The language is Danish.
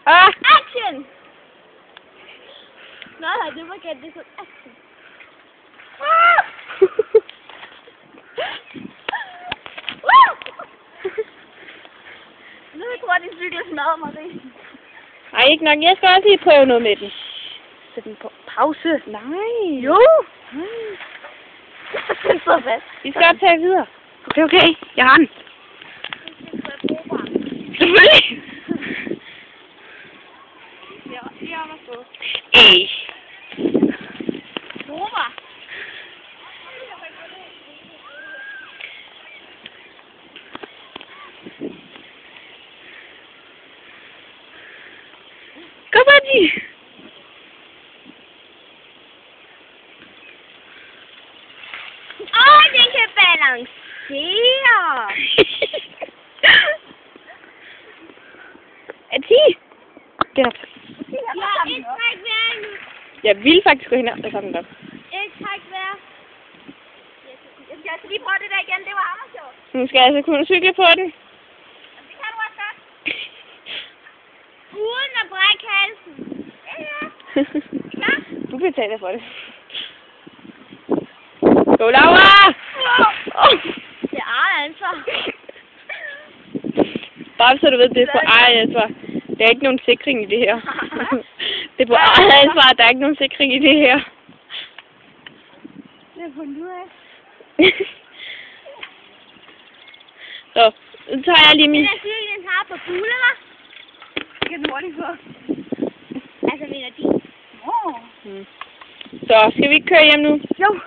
Action! Nej, det var galt, det er sådan action. Nu tror jeg, de cykler smadrer mig det. Nej, ikke nok. Jeg skal også lige prøve noget med den. Sæt den på pause. Nej. Jo! Den står fast. Vi skal optage videre. Okay. Jeg har den. Selvfølgelig. Ja, var så. Broma. Kom on, Den kan balancere. Er 10? Get op. Ja, et træk hver nu. Jeg vil faktisk gå hen og samle den op. Et træk hver. Jeg skal altså lige prøve det der igen. Det var hammersjovt. Nu skal jeg altså kunne cykle på den. Det kan du også godt. Uden at brække halsen. Ja. Du betaler for det. Go, Laura! Det er eget ansvar. Bare så du ved, det er på eget ansvar. Der er ikke nogen sikring i det her. Det er på eget ansvar, der er ikke nogen sikring i det her. Det er fundet ud af. Så, nu tager jeg lige min... Den der cykel, den har på fugle, hva'? Det kan den hurtigt få. Altså, mener de. Så, skal vi ikke køre hjem nu? Jo.